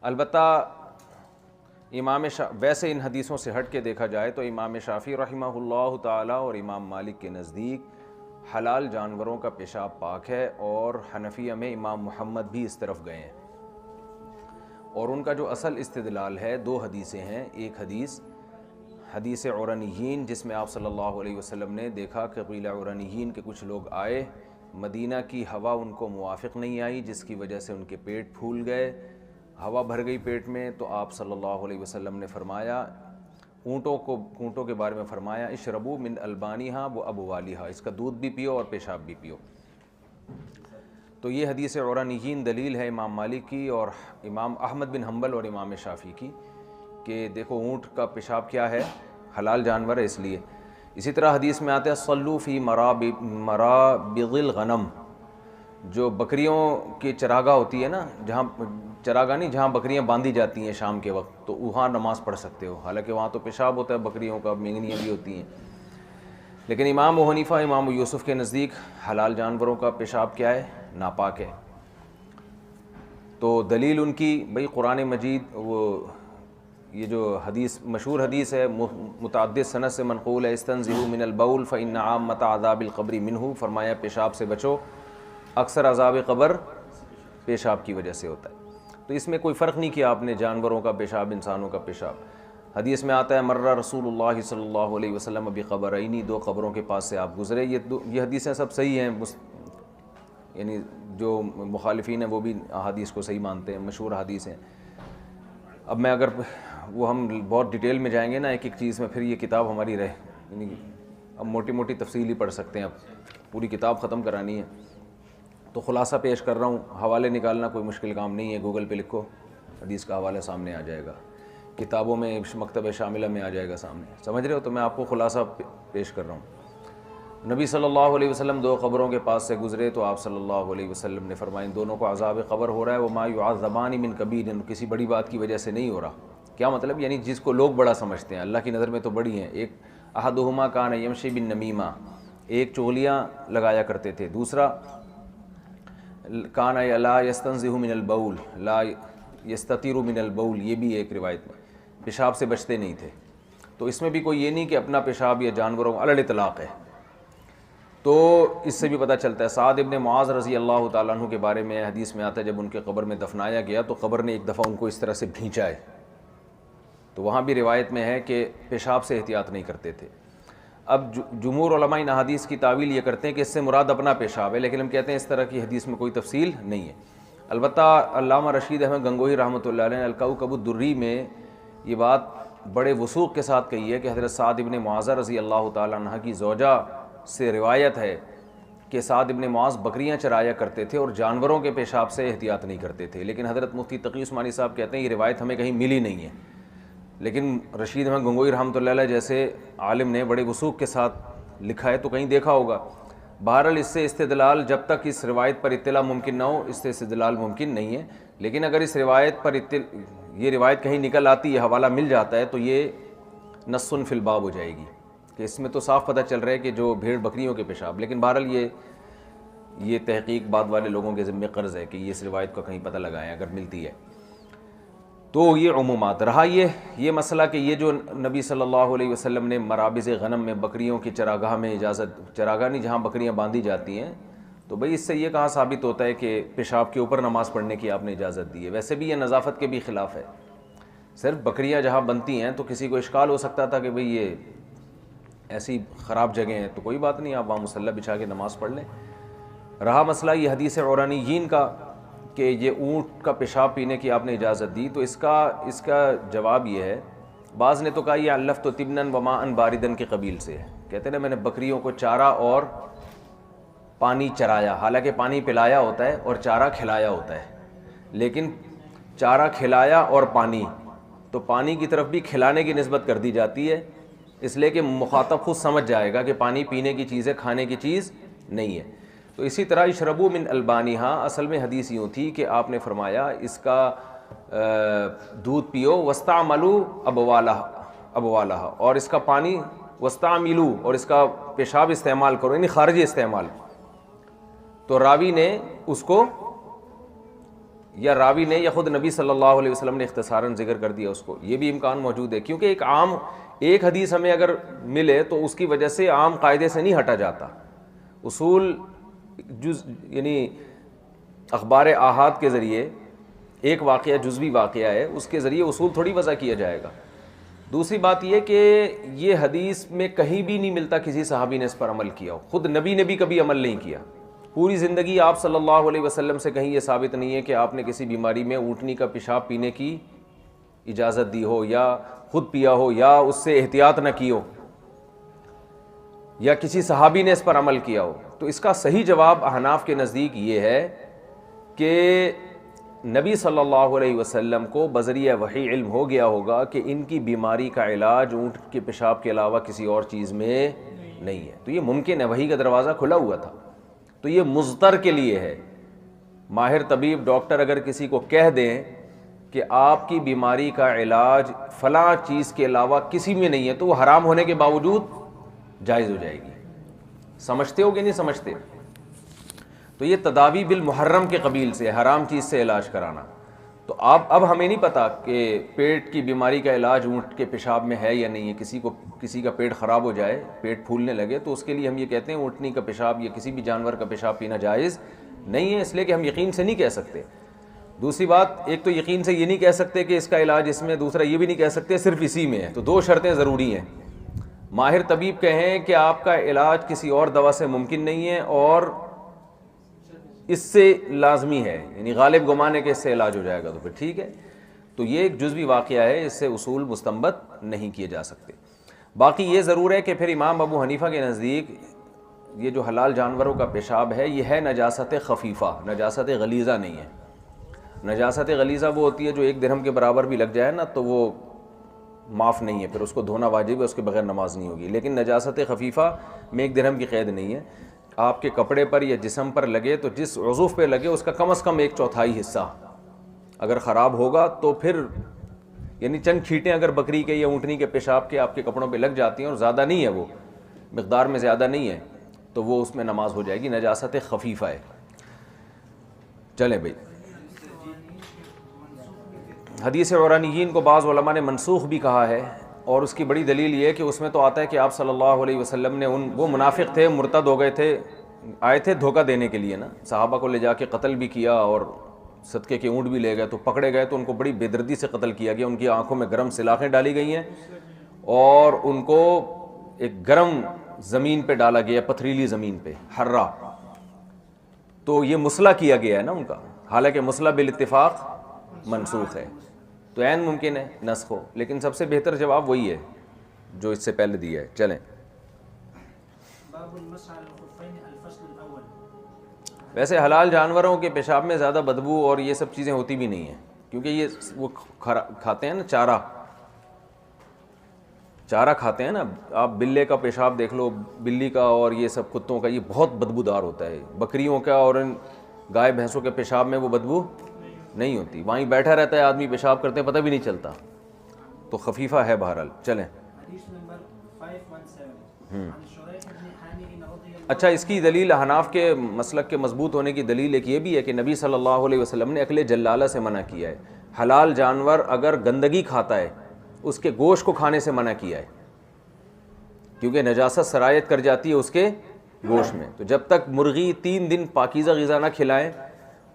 البتہ ویسے ان حدیثوں سے ہٹ کے دیکھا جائے تو امام شافعی رحمہ اللہ تعالی اور امام مالک کے نزدیک حلال جانوروں کا پیشاب پاک ہے، اور حنفیہ میں امام محمد بھی اس طرف گئے ہیں، اور ان کا جو اصل استدلال ہے دو حدیثیں ہیں۔ ایک حدیث عرنیین، جس میں آپ صلی اللہ علیہ وسلم نے دیکھا کہ قبیلہ عرنیین کے کچھ لوگ آئے، مدینہ کی ہوا ان کو موافق نہیں آئی، جس کی وجہ سے ان کے پیٹ پھول گئے، ہوا بھر گئی پیٹ میں، تو آپ صلی اللہ علیہ وسلم نے فرمایا، اونٹوں کے بارے میں فرمایا، اشربوا من البانیہا و ابوالیہا، اس کا دودھ بھی پیو اور پیشاب بھی پیو۔ تو یہ حدیث عرنیین دلیل ہے امام مالک کی اور امام احمد بن حنبل اور امام شافعی کی کہ دیکھو اونٹ کا پیشاب کیا ہے، حلال جانور ہے اس لیے۔ اسی طرح حدیث میں آتا ہے صلوا فی مرابض الغنم، جو بکریوں کی چراگاہ ہوتی ہے نا، جہاں بکریاں باندھی جاتی ہیں شام کے وقت، تو وہاں نماز پڑھ سکتے ہو، حالانکہ وہاں تو پیشاب ہوتا ہے بکریوں کا، مینگنیاں بھی ہوتی ہیں۔ لیکن امام ابو حنیفہ، امام یوسف کے نزدیک حلال جانوروں کا پیشاب کیا ہے، ناپاک ہے۔ تو دلیل ان کی بھئی قرآن مجید، یہ جو حدیث مشہور حدیث ہے، متعدد سند سے منقول ہے، استنزہوا من البول فإن عامۃ عذاب القبر منہ، فرمایا پیشاب سے بچو، اکثر عذاب قبر پیشاب کی وجہ سے ہوتا ہے۔ تو اس میں کوئی فرق نہیں کیا آپ نے جانوروں کا پیشاب، انسانوں کا پیشاب۔ حدیث میں آتا ہے مرہ رسول اللہ صلی اللہ علیہ وسلم بقبرین، دو قبروں کے پاس سے آپ گزرے۔ یہ حدیثیں سب صحیح ہیں، یعنی جو مخالفین ہیں وہ بھی حدیث کو صحیح مانتے ہیں، مشہور حدیث ہیں۔ اب میں اگر ہم بہت ڈیٹیل میں جائیں گے نا ایک ایک چیز میں، پھر یہ کتاب ہماری یعنی اب موٹی موٹی تفصیل ہی پڑھ سکتے ہیں، اب پوری کتاب ختم کرانی ہے، تو خلاصہ پیش کر رہا ہوں۔ حوالے نکالنا کوئی مشکل کام نہیں ہے، گوگل پہ لکھو، حدیث کا حوالہ سامنے آ جائے گا، کتابوں میں مکتبہ شاملہ میں آ جائے گا سامنے، سمجھ رہے ہو؟ تو میں آپ کو خلاصہ پیش کر رہا ہوں۔ نبی صلی اللہ علیہ وسلم دو قبروں کے پاس سے گزرے تو آپ صلی اللہ علیہ وسلم نے فرمایا ان دونوں کو عذاب قبر ہو رہا ہے، وما يعذبان من کبیر، کسی بڑی بات کی وجہ سے نہیں ہو رہا۔ کیا مطلب؟ یعنی جس کو لوگ بڑا سمجھتے ہیں، اللہ کی نظر میں تو بڑی ہیں۔ ایک احدہما کان یمشی بالنمیمہ، ایک چغلیاں لگایا کرتے تھے، دوسرا کان لا یستنزہ من البول، لا یستتر من البول، یہ بھی ایک روایت میں پیشاب سے بچتے نہیں تھے۔ تو اس میں بھی کوئی یہ نہیں کہ اپنا پیشاب یا جانوروں علی الاطلاق ہے۔ تو اس سے بھی پتہ چلتا ہے، سعد ابن معاذ رضی اللہ تعالیٰ عنہ کے بارے میں حدیث میں آتا ہے جب ان کے قبر میں دفنایا گیا تو قبر نے ایک دفعہ ان کو اس طرح سے بھینچا ہے، تو وہاں بھی روایت میں ہے کہ پیشاب سے احتیاط نہیں کرتے تھے۔ اب جمہور علماء ان حدیث کی تعویل یہ کرتے ہیں کہ اس سے مراد اپنا پیشاب ہے، لیکن ہم کہتے ہیں اس طرح کی حدیث میں کوئی تفصیل نہیں ہے۔ البتہ علامہ رشید احمد گنگوہی رحمۃ اللہ علیہ نے الکوکب الدری میں یہ بات بڑے وثوق کے ساتھ کہی ہے کہ حضرت سعد ابن معاذ رضی اللہ تعالیٰ عنہ کی زوجہ سے روایت ہے کہ سعد ابن معاذ بکریاں چرایا کرتے تھے اور جانوروں کے پیشاب سے احتیاط نہیں کرتے تھے، لیکن حضرت مفتی تقی عثمانی صاحب کہتے ہیں یہ روایت ہمیں کہیں ملی نہیں ہے، لیکن رشید احمد گنگوہی رحمۃ اللہ علیہ جیسے عالم نے بڑے وثوق کے ساتھ لکھا ہے تو کہیں دیکھا ہوگا۔ بہرحال اس سے استدلال جب تک اس روایت پر اطلاع ممکن نہ ہو، اس سے استدلال ممکن نہیں ہے، لیکن اگر اس روایت پر یہ روایت کہیں نکل آتی ہے، حوالہ مل جاتا ہے، تو یہ نص فی الباب ہو جائے گی کہ اس میں تو صاف پتہ چل رہا ہے کہ جو بھیڑ بکریوں کے پیشاب، لیکن بہرحال یہ تحقیق بعد والے لوگوں کے ذمہ قرض ہے کہ یہ اس روایت کو کہیں پتہ لگائیں اگر ملتی ہے۔ تو یہ عمومات رہا یہ مسئلہ کہ یہ جو نبی صلی اللہ علیہ وسلم نے مرابض غنم میں بکریوں کی چراگاہ میں اجازت، چراگاہ نہیں جہاں بکریاں باندھی جاتی ہیں، تو بھئی اس سے یہ کہاں ثابت ہوتا ہے کہ پیشاب کے اوپر نماز پڑھنے کی آپ نے اجازت دی ہے؟ ویسے بھی یہ نظافت کے بھی خلاف ہے۔ صرف بکریاں جہاں بنتی ہیں تو کسی کو اشکال ہو سکتا تھا کہ بھئی یہ ایسی خراب جگہ ہیں، تو کوئی بات نہیں، آپ وہاں مصلی بچھا کے نماز پڑھ لیں۔ رہا مسئلہ یہ حدیث عرانیین کا کہ یہ اونٹ کا پیشاب پینے کی آپ نے اجازت دی، تو اس کا جواب یہ ہے، بعض نے تو کہا یہ علفت طبناً وماءً باردن کے قبیل سے ہے، کہتے ہیں میں نے بکریوں کو چارہ اور پانی چرایا، حالانکہ پانی پلایا ہوتا ہے اور چارہ کھلایا ہوتا ہے، لیکن چارہ کھلایا اور پانی، تو پانی کی طرف بھی کھلانے کی نسبت کر دی جاتی ہے، اس لیے کہ مخاطب خود سمجھ جائے گا کہ پانی پینے کی چیز ہے، کھانے کی چیز نہیں ہے۔ تو اسی طرح اشربوا من البانیہا، اصل میں حدیث یوں تھی کہ آپ نے فرمایا اس کا دودھ پیو، واستعملوا ابوالہا، اور اس کا پانی واستعملوا، اور اس کا پیشاب استعمال کرو، یعنی خارجی استعمال۔ تو راوی نے اس کو یا راوی نے یا خود نبی صلی اللہ علیہ وسلم نے اختصاراً ذکر کر دیا اس کو، یہ بھی امکان موجود ہے، کیونکہ ایک حدیث ہمیں اگر ملے تو اس کی وجہ سے عام قاعدے سے نہیں ہٹا جاتا. اصول یعنی اخبار آحاد کے ذریعے ایک واقعہ جزوی واقعہ ہے، اس کے ذریعے اصول تھوڑی وضع کیا جائے گا. دوسری بات یہ کہ یہ حدیث میں کہیں بھی نہیں ملتا کسی صحابی نے اس پر عمل کیا ہو، خود نبی نے بھی کبھی عمل نہیں کیا. پوری زندگی آپ صلی اللہ علیہ وسلم سے کہیں یہ ثابت نہیں ہے کہ آپ نے کسی بیماری میں اونٹنی کا پیشاب پینے کی اجازت دی ہو، یا خود پیا ہو، یا اس سے احتیاط نہ کی ہو، یا کسی صحابی نے اس پر عمل کیا ہو. تو اس کا صحیح جواب احناف کے نزدیک یہ ہے کہ نبی صلی اللہ علیہ وسلم کو بذریعہ وحی علم ہو گیا ہوگا کہ ان کی بیماری کا علاج اونٹ کے پیشاب کے علاوہ کسی اور چیز میں نہیں ہے. تو یہ ممکن ہے، وحی کا دروازہ کھلا ہوا تھا. تو یہ مضطر کے لیے ہے. ماہر طبیب ڈاکٹر اگر کسی کو کہہ دیں کہ آپ کی بیماری کا علاج فلاں چیز کے علاوہ کسی میں نہیں ہے، تو وہ حرام ہونے کے باوجود جائز ہو جائے گی. سمجھتے ہو کہ نہیں سمجھتے؟ تو یہ تداوی بالمحرم کے قبیل سے، حرام چیز سے علاج کرانا. تو اب ہمیں نہیں پتا کہ پیٹ کی بیماری کا علاج اونٹ کے پیشاب میں ہے یا نہیں ہے. کسی کا پیٹ خراب ہو جائے، پیٹ پھولنے لگے، تو اس کے لیے ہم یہ کہتے ہیں اونٹنی کا پیشاب یا کسی بھی جانور کا پیشاب پینا جائز نہیں ہے، اس لیے کہ ہم یقین سے نہیں کہہ سکتے. دوسری بات، ایک تو یقین سے یہ نہیں کہہ سکتے کہ اس کا علاج اس میں، دوسرا یہ بھی نہیں کہہ سکتے صرف اسی میں ہے. تو دو شرطیں ضروری ہیں. ماہر طبیب کہیں کہ آپ کا علاج کسی اور دوا سے ممکن نہیں ہے اور اس سے لازمی ہے، یعنی غالب گمان ہے کہ اس سے علاج ہو جائے گا، تو پھر ٹھیک ہے. تو یہ ایک جزوی واقعہ ہے، اس سے اصول مستنبط نہیں کیے جا سکتے. باقی یہ ضرور ہے کہ پھر امام ابو حنیفہ کے نزدیک یہ جو حلال جانوروں کا پیشاب ہے یہ ہے نجاست خفیفہ، نجاست غلیظہ نہیں ہے. نجاست غلیظہ وہ ہوتی ہے جو 1 درہم کے برابر بھی لگ جائے نا تو وہ معاف نہیں ہے، پھر اس کو دھونا واجب ہے، اس کے بغیر نماز نہیں ہوگی. لیکن نجاست خفیفہ میں 1 درہم کی قید نہیں ہے. آپ کے کپڑے پر یا جسم پر لگے تو جس عضو پہ لگے اس کا کم از کم 1/4 حصہ اگر خراب ہوگا تو پھر یعنی چند چھینٹیں اگر بکری کے یا اونٹنی کے پیشاب کے آپ کے کپڑوں پہ لگ جاتی ہیں اور زیادہ نہیں ہے، وہ مقدار میں زیادہ نہیں ہے، تو وہ اس میں نماز ہو جائے گی. نجاست خفیفہ ہے. چلیں بھائی، حدیث عرانیین کو بعض علماء نے منسوخ بھی کہا ہے، اور اس کی بڑی دلیل یہ ہے کہ اس میں تو آتا ہے کہ آپ صلی اللہ علیہ وسلم نے وہ منافق تھے، مرتد ہو گئے تھے، آئے تھے دھوکہ دینے کے لیے نا، صحابہ کو لے جا کے قتل بھی کیا اور صدقے کے اونٹ بھی لے گئے. تو پکڑے گئے تو ان کو بڑی بے دردی سے قتل کیا گیا. ان کی آنکھوں میں گرم سلاخیں ڈالی گئی ہیں اور ان کو ایک گرم زمین پہ ڈالا گیا، پتھریلی زمین پہ، حرہ. تو یہ مسلح کیا گیا ہے نا ان کا، حالانکہ مسلح بالاتفاق منسوخ ہے. تو عین ممکن ہے نسخ ہو، لیکن سب سے بہتر جواب وہی ہے جو اس سے پہلے دیا ہے. چلیں، ویسے حلال جانوروں کے پیشاب میں زیادہ بدبو اور یہ سب چیزیں ہوتی بھی نہیں ہیں، کیونکہ یہ وہ کھاتے ہیں نا، چارہ کھاتے ہیں نا. آپ بلے کا پیشاب دیکھ لو، بلی کا اور یہ سب کتوں کا، یہ بہت بدبودار ہوتا ہے. بکریوں کا اور ان گائے بھینسوں کے پیشاب میں وہ بدبو نہیں ہوتی. وہیں بیٹھا رہتا ہے آدمی، پیشاب کرتے ہیں پتہ بھی نہیں چلتا. تو خفیفہ ہے بہرحال. چلیں. اچھا، اس کی دلیل حناف کے مسلک کے مضبوط ہونے کی دلیل ایک یہ بھی ہے کہ نبی صلی اللہ علیہ وسلم نے اکل جلالہ سے منع کیا ہے. حلال جانور اگر گندگی کھاتا ہے اس کے گوشت کو کھانے سے منع کیا ہے، کیونکہ نجاست سرایت کر جاتی ہے اس کے گوشت میں. تو جب تک مرغی 3 دن پاکیزہ غذا نہ کھلائیں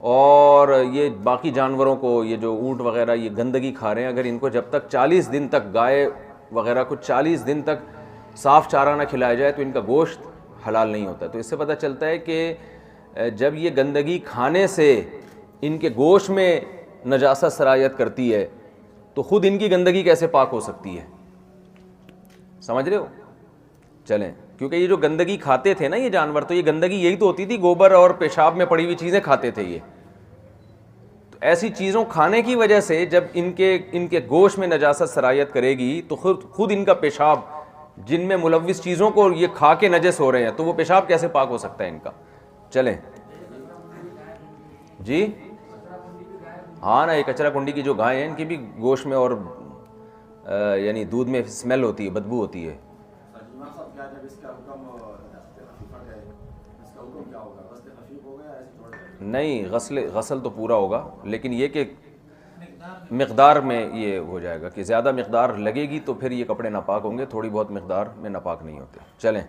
اور یہ باقی جانوروں کو، یہ جو اونٹ وغیرہ یہ گندگی کھا رہے ہیں، اگر ان کو جب تک 40 دن تک، گائے وغیرہ کو 40 دن تک صاف چارہ نہ کھلایا جائے تو ان کا گوشت حلال نہیں ہوتا. تو اس سے پتہ چلتا ہے کہ جب یہ گندگی کھانے سے ان کے گوشت میں نجاست سرایت کرتی ہے تو خود ان کی گندگی کیسے پاک ہو سکتی ہے؟ سمجھ رہے ہو؟ چلیں، کیونکہ یہ جو گندگی کھاتے تھے نا یہ جانور، تو یہ گندگی یہی تو ہوتی تھی، گوبر اور پیشاب میں پڑی ہوئی چیزیں کھاتے تھے یہ. تو ایسی چیزوں کھانے کی وجہ سے جب ان کے گوشت میں نجاست سرایت کرے گی تو خود ان کا پیشاب، جن میں ملوث چیزوں کو یہ کھا کے نجس ہو رہے ہیں، تو وہ پیشاب کیسے پاک ہو سکتا ہے ان کا؟ چلیں جی، ہاں نا، یہ کچرا کنڈی کی جو گائے ہیں ان کی بھی گوشت میں اور یعنی دودھ میں اسمیل ہوتی ہے، بدبو ہوتی ہے. نہیں، غسل تو پورا ہوگا، لیکن یہ کہ مقدار میں یہ ہو جائے گا کہ زیادہ مقدار لگے گی تو پھر یہ کپڑے ناپاک ہوں گے، تھوڑی بہت مقدار میں ناپاک نہیں ہوتے. چلیں.